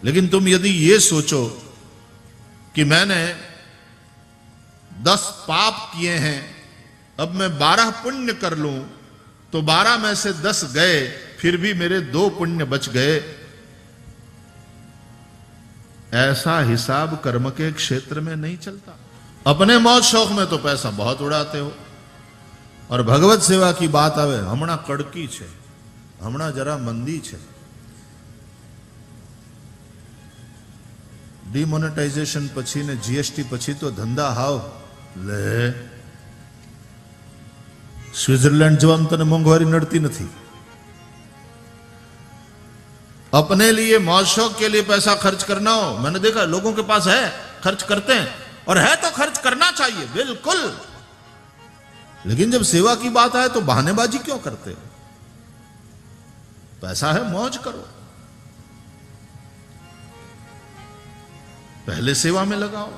लेकिन तुम यदि ये सोचो कि मैंने 10 पाप किए हैं, अब मैं 12 पुण्य कर लूं तो 12 में से 10 गए, फिर भी मेरे 2 पुण्य बच गए, ऐसा हिसाब कर्म के क्षेत्र में नहीं चलता। अपने मौज शौक में तो पैसा बहुत उड़ाते हो, और भगवत सेवा की बात आवे हमणा कड़की छे, हमणा जरा मंदी छे, डिमोनेटाइजेशन पछी ने जीएसटी पछी तो धंधा हाव ले। स्विट्जरलैंड जवाम तने मोंघवारी नड़ती नहीं। अपने लिए मौज शौक के लिए पैसा खर्च करना हो, मैंने देखा लोगों के पास है, खर्च करते हैं, और है तो खर्च करना चाहिए बिल्कुल, लेकिन जब सेवा की बात आए तो बहानेबाजी क्यों करते हो? पैसा है, मौज करो, पहले सेवा में लगाओ।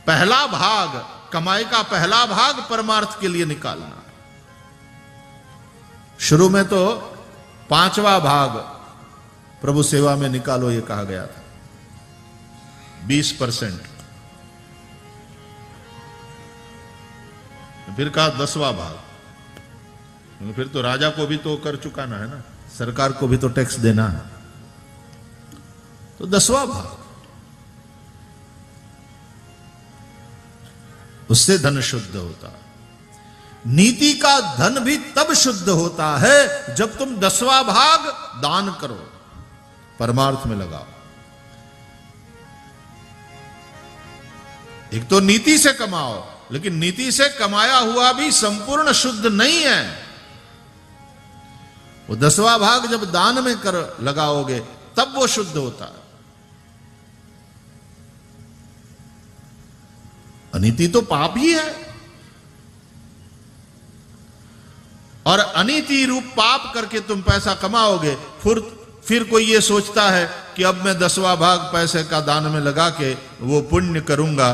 पहला भाग, कमाई का पहला भाग परमार्थ के लिए निकालना। शुरू में तो 5वां भाग प्रभु सेवा में निकालो, यह कहा गया था, 20%। फिर कहा 10वां भाग, फिर तो राजा को भी तो कर चुकाना है ना, सरकार को भी तो टैक्स देना है, तो 10वां भाग, उससे धन शुद्ध होता है। नीति का धन भी तब शुद्ध होता है जब तुम 10वां भाग दान करो, परमार्थ में लगाओ। एक तो नीति से कमाओ, लेकिन नीति से कमाया हुआ भी संपूर्ण शुद्ध नहीं है। वो 10वां भाग जब दान में कर लगाओगे तब वो शुद्ध होता है। अनीति तो पाप ही है, और अनीति रूप पाप करके तुम पैसा कमाओगे, फिर कोई ये सोचता है कि अब मैं 10वां भाग पैसे का दान में लगा के वो पुण्य करूंगा।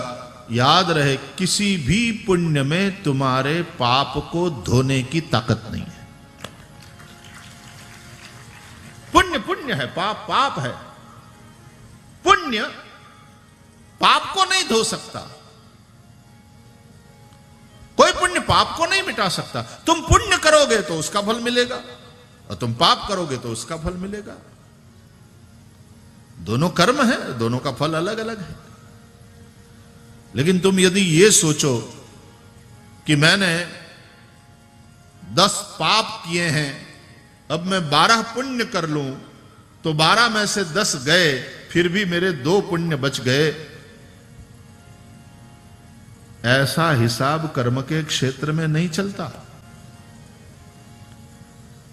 याद रहे, किसी भी पुण्य में तुम्हारे पाप को धोने की ताकत नहीं है। पुण्य पुण्य है, पाप पाप है। पुण्य पाप को नहीं धो सकता, कोई पुण्य पाप को नहीं मिटा सकता। तुम पुण्य करोगे तो उसका फल मिलेगा, और तुम पाप करोगे तो उसका फल मिलेगा। दोनों कर्म है, दोनों का फल अलग अलग है। लेकिन तुम यदि ये सोचो कि मैंने 10 पाप किए हैं, अब मैं 12 पुण्य कर लूं तो 12 में से 10 गए, फिर भी मेरे 2 पुण्य बच गए, ऐसा हिसाब कर्म के क्षेत्र में नहीं चलता।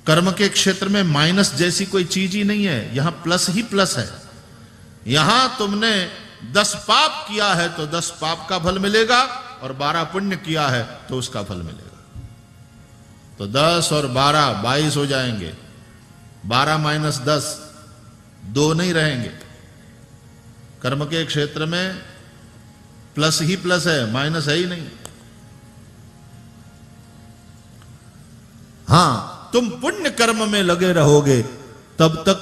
कर्म के क्षेत्र में माइनस जैसी कोई चीज ही नहीं है, यहां प्लस ही प्लस है। यहां तुमने 10 पाप किया है तो 10 पाप का फल मिलेगा, और 12 पुण्य किया है तो उसका फल मिलेगा। तो 10 और 12 22 हो जाएंगे, 12 माइनस 10 2 नहीं रहेंगे। कर्म के क्षेत्र में प्लस ही प्लस है, माइनस है ही नहीं। हां, तुम पुण्य कर्म में लगे रहोगे तब तक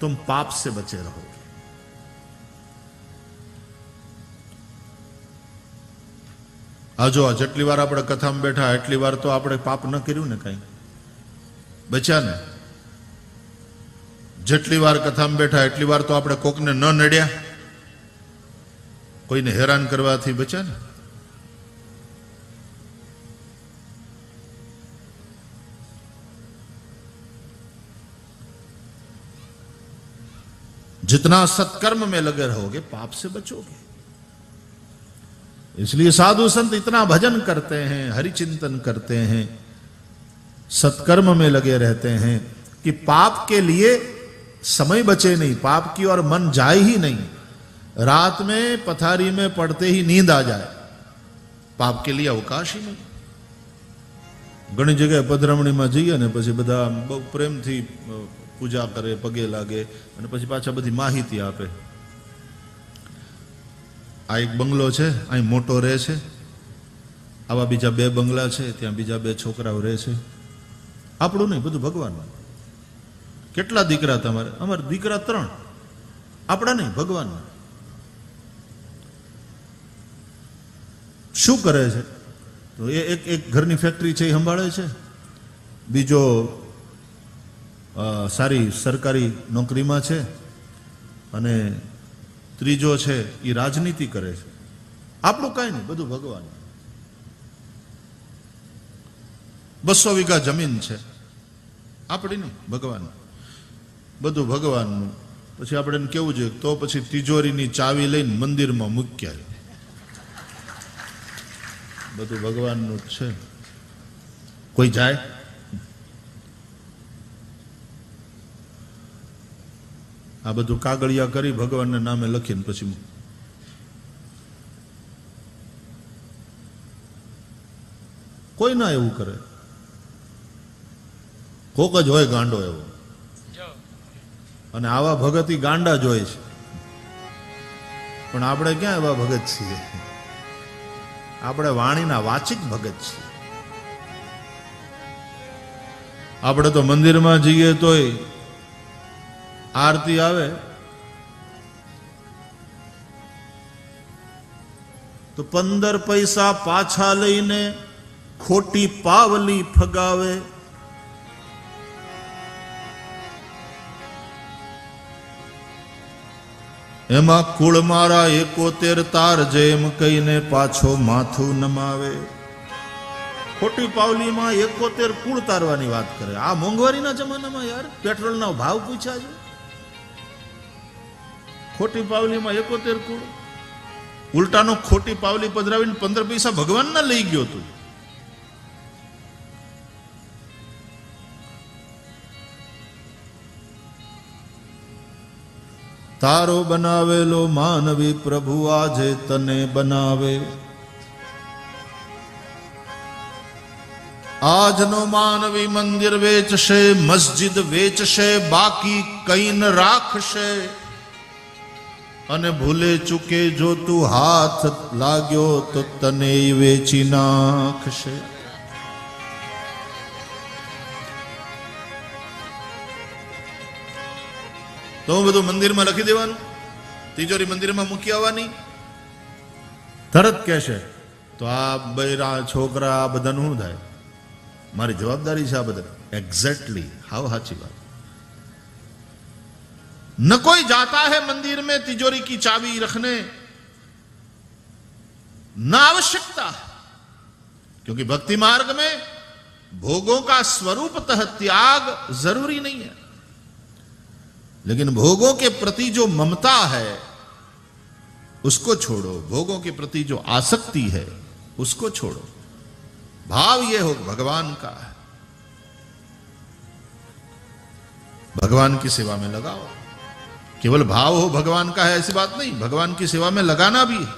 तुम पाप से बचे रहोगे। आजो जेटली वार आपणे कथा में बैठा एटली वार तो आपणे पाप न कर्યું ने, कई बचा ने। जेटली वार कथा में बैठा एटली वार तो आपणे कोकने न नड्या, कोईने हैरान करवाथी बचा ने। जितना सत्कर्म में लगे रहोगे पाप से बचोगे। इसलिए साधु संत इतना भजन करते हैं, हरि चिंतन करते हैं, सत्कर्म में लगे रहते हैं कि पाप के लिए समय बचे नहीं, पाप की ओर मन जाए ही नहीं। रात में पथारी में पड़ते ही नींद आ जाए, पाप के लिए अवकाश ही नहीं। घणी जगह पधरामणी में जईए ने पछी बधा बहु प्रेम थी पूजा करे, पगे लागे, અને પછી પાછા બધી માહિતી આપે। આ એક બંગલો છે, અહીં મોટો રહે છે, આવા બીજા 2 બંગલા છે, ત્યાં બીજા 2 છોકરાઓ રહે છે। આપણું નહીં, બધું ભગવાનનું। કેટલા દીકરા તમારે? અમારે દીકરા 3. આપણા નહીં, ભગવાન. શું કરે છે? તો એ એક ઘરની ફેક્ટરી છે એ સંભાળે છે, બીજો સારી સરકારી નોકરીમાં છે, અને ત્રીજો છે એ રાજનીતિ કરે છે. આપણું કાંઈ નહીં, બધું ભગવાન. 200 વીઘા જમીન છે, આપણી નહીં, ભગવાન. બધું ભગવાનનું. પછી આપણે એને કેવું જોઈએ, તો પછી તિજોરીની ચાવી લઈને મંદિરમાં મૂક્યા. બધું ભગવાનનું જ છે. કોઈ જાય? આ બધું કાગળિયા કરી ભગવાનના નામે લખીને પછી કોઈ ના એવું કરે. કોક જ હોય ગાંડો એવો, અને આવા ભગત ગાંડા જ હોય છે. પણ આપણે ક્યાં એવા ભગત છીએ? આપણે વાણીના વાચિક ભગત છીએ. આપણે તો મંદિરમાં જઈએ તોય આરતી આવે તો 15 પૈસા પાછા લઈને ખોટી પાવલી ફગાવે. એમાં કુળ મારા 71 તાર જેમ કહીને પાછો માથું નમાવે. ખોટી પાવલીમાં 71 કુળ તારવાની વાત કરે. આ મોંઘવારીના જમાનામાં યાર પેટ્રોલના ભાવ પૂછ્યા છે. ખોટી પાવલીમાં 71 કુળ. ઉલટાનો ખોટી પાવલી પધરાવીને 15 પૈસા ભગવાનના લઈ ગયો તું. તારો બનાવેલો માનવી પ્રભુ આજે તને બનાવે. આજનો માનવી મંદિર વેચશે, મસ્જિદ વેચશે, બાકી કઈ ન રાખશે. અને ભૂલે ચૂકે જો તું હાથ લાગ્યો તો તને વેચી નાખશે. તો બધું મંદિરમાં લખી દેવાનું, તિજોરી મંદિરમાં મૂકી આવવાની. તરત કહેશે તો આ બૈરા છોકરા આ બધાનું શું થાય? મારી જવાબદારી છે આ બધા. एग्जैक्टली हाउ साची बात. न कोई जाता है मंदिर में तिजोरी की चाबी रखने, न आवश्यकता, क्योंकि भक्ति मार्ग में भोगों का स्वरूपतः त्याग जरूरी नहीं है. लेकिन भोगों के प्रति जो ममता है उसको छोड़ो, भोगों के प्रति जो आसक्ति है उसको छोड़ो. भाव ये हो भगवान का है, भगवान की सेवा में लगाओ. केवल भाव हो भगवान का है ऐसी बात नहीं, भगवान की सेवा में लगाना भी है.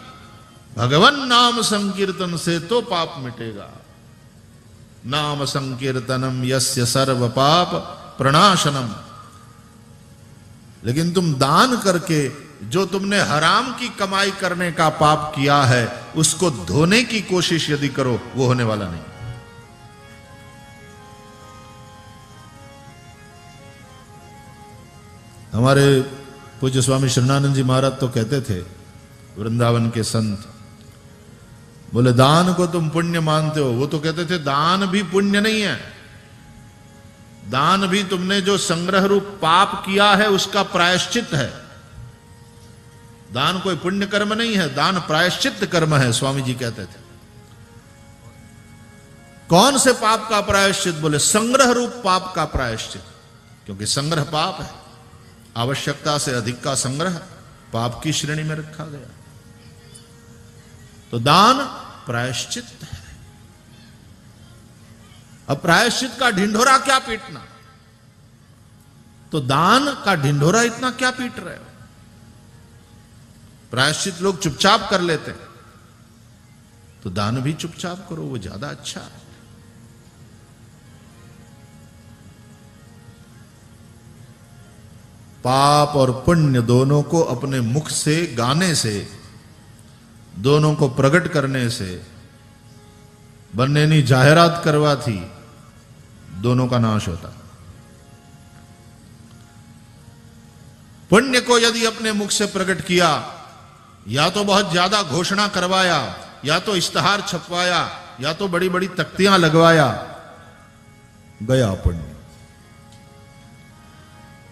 भगवान नाम संकीर्तन से तो पाप मिटेगा. नाम संकीर्तनम यस्य सर्व पाप प्रणाशनम. लेकिन तुम दान करके जो तुमने हराम की कमाई करने का पाप किया है उसको धोने की कोशिश यदि करो, वो होने वाला नहीं. हमारे पूज्य स्वामी शरणानंद जी महाराज तो कहते थे, वृंदावन के संत, बोले दान को तुम पुण्य मानते हो. वो तो कहते थे दान भी पुण्य नहीं है, दान भी तुमने जो संग्रह रूप पाप किया है उसका प्रायश्चित है. दान कोई पुण्य कर्म नहीं है, दान प्रायश्चित कर्म है, स्वामी जी कहते थे. कौन से पाप का प्रायश्चित? बोले संग्रह रूप पाप का प्रायश्चित. क्योंकि संग्रह पाप है, आवश्यकता से अधिक का संग्रह पाप की श्रेणी में रखा गया. तो दान प्रायश्चित है. अब प्रायश्चित का ढिंढोरा क्या पीटना? तो दान का ढिंढोरा इतना क्या पीट रहे हो? प्रायश्चित लोग चुपचाप कर लेते, तो दान भी चुपचाप करो, वो ज्यादा अच्छा है. पाप और पुण्य दोनों को अपने मुख से गाने से, दोनों को प्रकट करने से, બંનેની જાહેરાત કરવાથી दोनों का नाश होता. पुण्य को यदि अपने मुख से प्रकट किया, या तो बहुत ज्यादा घोषणा करवाया, या तो इश्तहार छपवाया, या तो बड़ी बड़ी तख्तियां लगवाया, गया पुण्य।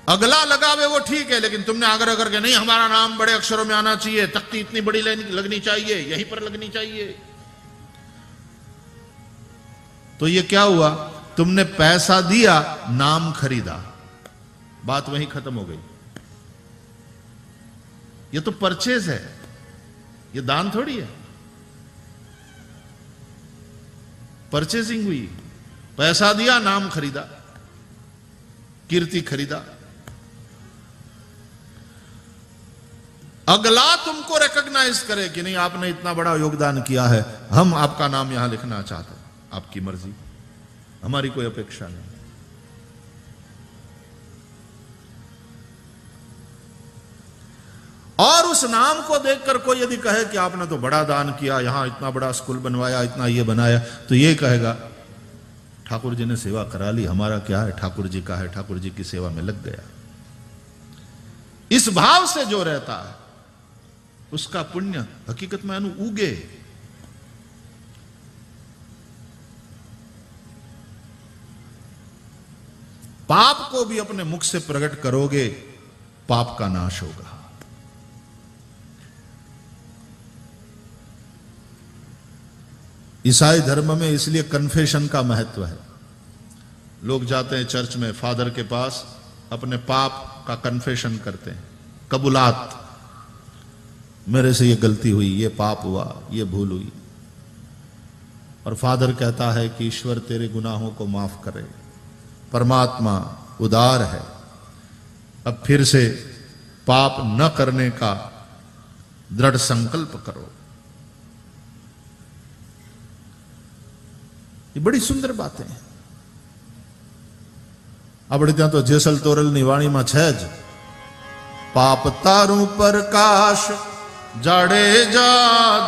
अगला लगावे वो ठीक है, लेकिन तुमने आग्रह करके नहीं हमारा नाम बड़े अक्षरों में आना चाहिए, तख्ती इतनी बड़ी लगनी चाहिए, यहीं पर लगनी चाहिए, तो ये क्या हुआ? तुमने पैसा दिया, नाम खरीदा, बात वहीं खत्म हो गई। ये तो परचेज है, ये दान थोड़ी है। परचेजिंग हुई, पैसा दिया, नाम खरीदा, कीर्ति खरीदा। अगला तुमको रिकॉग्नाइज करे कि नहीं आपने इतना बड़ा योगदान किया है, हम आपका नाम यहां लिखना चाहते हैं, आपकी मर्जी, हमारी कोई अपेक्षा नहीं। और उस नाम को देखकर कोई यदि कहे कि आपने तो बड़ा दान किया, यहां इतना बड़ा स्कूल बनवाया, इतना ये बनाया, तो ये कहेगा ठाकुर जी ने सेवा करा ली, हमारा क्या है, ठाकुर जी का है, ठाकुर जी की सेवा में लग गया। इस भाव से जो रहता है उसका पुण्य हकीकत में उगे। पाप को भी अपने मुख से प्रकट करोगे, पाप का नाश होगा। ईसाई धर्म में इसलिए कन्फेशन का महत्व है। लोग जाते हैं चर्च में, फादर के पास, अपने पाप का कन्फेशन करते हैं, कबूलात, मेरे से ये गलती हुई, ये पाप हुआ, ये भूल हुई। और फादर कहता है कि ईश्वर तेरे गुनाहों को माफ करे, परमात्मा उदार है, अब फिर से पाप न करने का दृढ़ संकल्प करो। ये बड़ी सुंदर बातें हैं। આપણે ત્યાં તો જેસલ તોરલની વાણીમાં છે જ, પાપ તારું પ્રકાશ જાડેજા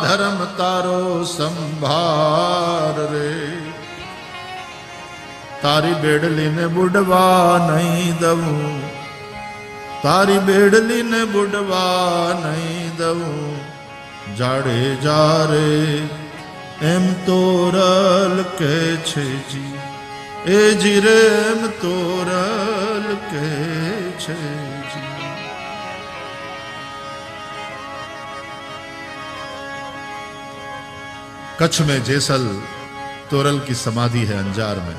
ધર્મ તારો સંભાર રે, તારી બેડલીને બુડવા નહીં દઉં, તારી બેડલીને બુડવા નહીં દઉં, જાડેજા રે એમ તોરલ કે છે જી, ए जी रेम तोरल के छे जी। कच्छ में जेसल तोरल की समाधि है, अंजार में।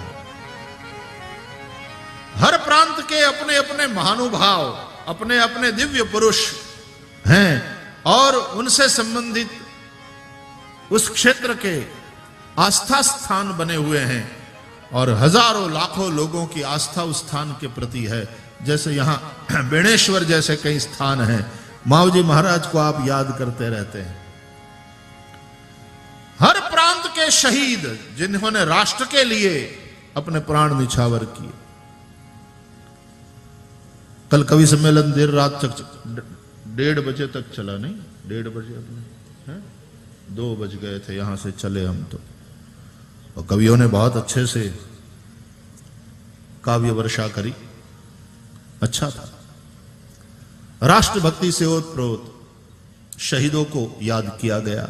हर प्रांत के अपने अपने महानुभाव, अपने अपने दिव्य पुरुष हैं और उनसे संबंधित उस क्षेत्र के आस्था स्थान बने हुए हैं और हजारों लाखों लोगों की आस्था उस स्थान के प्रति है। जैसे यहां बेणेश्वर जैसे कई स्थान हैं, मावजी महाराज को आप याद करते रहते हैं। हर प्रांत के शहीद जिन्होंने राष्ट्र के लिए अपने प्राण निछावर किए। कल कवि सम्मेलन देर रात तक 1:30 बजे तक चला, नहीं 1:30 बजे अपने 2 बज गए थे यहां से चले हम तो। और कवियों ने बहुत अच्छे से काव्य वर्षा करी, अच्छा था। राष्ट्रभक्ति से ओतप्रोत शहीदों को याद किया गया।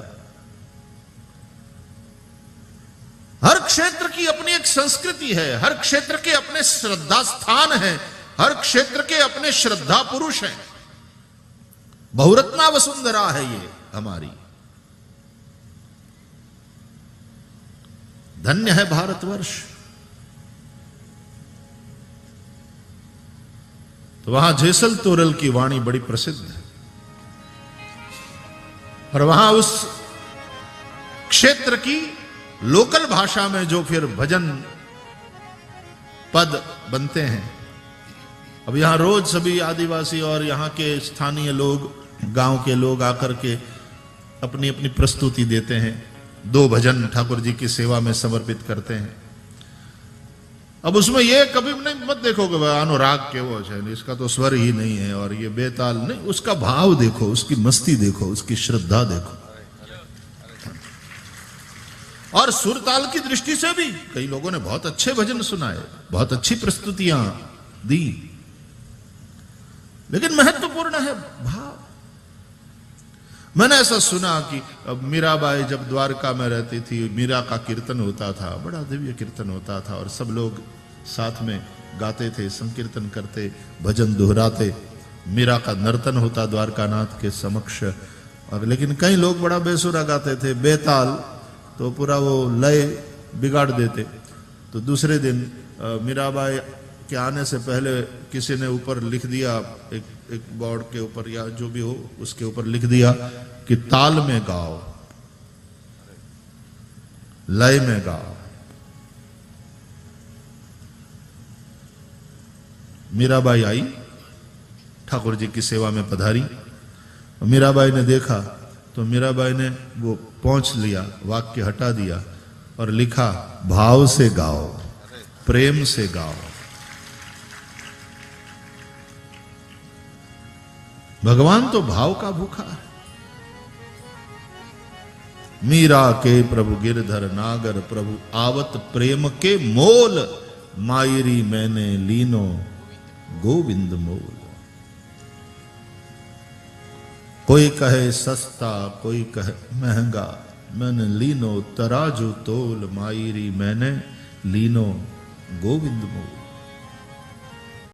हर क्षेत्र की अपनी एक संस्कृति है, हर क्षेत्र के अपने श्रद्धा स्थान हैं, हर क्षेत्र के अपने श्रद्धा पुरुष हैं। बहुरत्ना वसुंधरा है ये हमारी। धन्य है भारतवर्ष। तो वहां जेसल तोरल की वाणी बड़ी प्रसिद्ध है और वहां उस क्षेत्र की लोकल भाषा में जो फिर भजन पद बनते हैं। अब यहां रोज सभी आदिवासी और यहां के स्थानीय लोग, गांव के लोग आकर के अपनी अपनी प्रस्तुति देते हैं, 2 भजन ठाकुर जी की सेवा में समर्पित करते हैं। अब उसमें ये कभी नहीं मत देखो कि अनुराग के वो है, इसका तो स्वर ही नहीं है और ये बेताल नहीं, उसका भाव देखो, उसकी मस्ती देखो, उसकी श्रद्धा देखो। और सुर ताल की दृष्टि से भी कई लोगों ने बहुत अच्छे भजन सुनाए, बहुत अच्छी प्रस्तुतियां दी। लेकिन महत्वपूर्ण है भाव। मैंने ऐसा सुना कि मीराबाई जब द्वारका में रहती थी, मीरा का कीर्तन होता था, बड़ा दिव्य कीर्तन होता था और सब लोग साथ में गाते थे, संकीर्तन करते, भजन दोहराते। मीरा का नर्तन होता द्वारकानाथ के समक्ष। और लेकिन कई लोग बड़ा बेसुरा गाते थे, बेताल, तो पूरा वो लय बिगाड़ देते। तो दूसरे दिन मीराबाई के आने से पहले किसी ने ऊपर लिख दिया, एक बोर्ड के ऊपर या जो भी हो उसके ऊपर लिख दिया कि ताल में गाओ, लय में गाओ। मीराबाई आई, ठाकुर जी की सेवा में पधारी। मीराबाई ने देखा तो मीराबाई ने वो पोंछ लिया, वाक्य हटा दिया और लिखा, भाव से गाओ, प्रेम से गाओ। भगवान तो भाव का भूखा है। मीरा के प्रभु गिरधर नागर, प्रभु आवत प्रेम के मोल, मायरी मैंने लीनो गोविंद मोल। कोई कहे सस्ता, कोई कहे महंगा, मैंने लीनो तराजू तोल, मायरी मैंने लीनो गोविंद मोल।